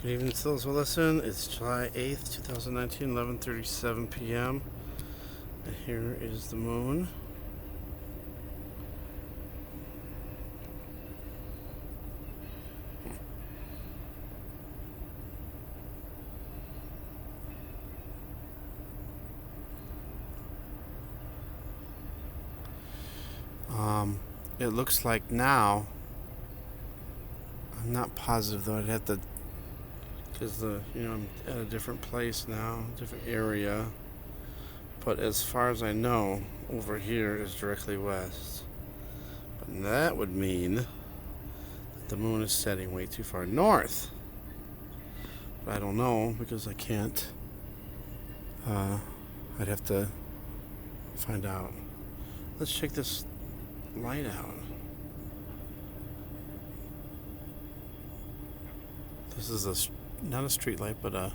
Good evening to those who listen. It's July 8th, 2019, 11:37 p.m. And here is the moon. It looks like now, I'm not positive though, I'd have to, because I'm at a different place now, different area. But as far as I know, over here is directly west. But that would mean that the moon is setting way too far north. But I don't know because I can't. I'd have to find out. Let's check this light out. This is not a street light, but I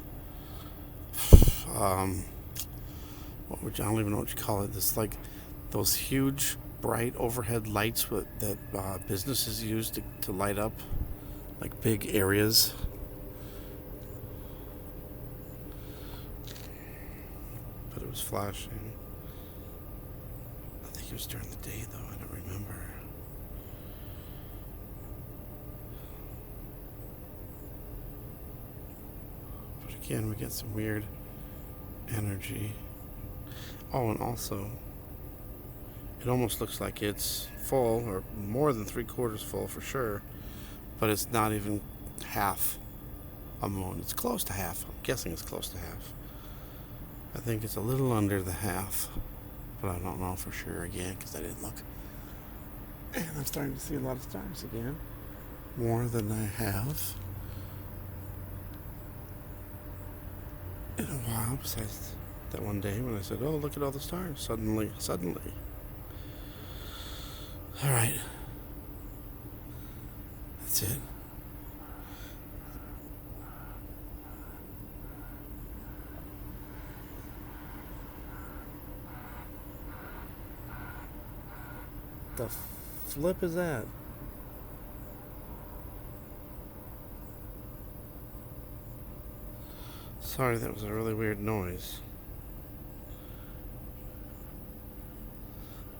don't even know what you call it. This like those huge, bright overhead lights that businesses use to light up like big areas. But it was flashing. I think it was during the day, though. I don't remember. But again, we get some weird energy. Oh, and also, it almost looks like it's full, or more than 3/4 full for sure, but it's not even half a moon. It's close to half. I'm guessing it's close to half. I think it's a little under the half, but I don't know for sure again because I didn't look. And I'm starting to see a lot of stars again, more than I have in a while, besides that one day when I said, "Oh, look at all the stars." Suddenly. All right. That's it. The flip is that? Sorry, that was a really weird noise.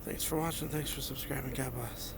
Thanks for watching. Thanks for subscribing. God bless.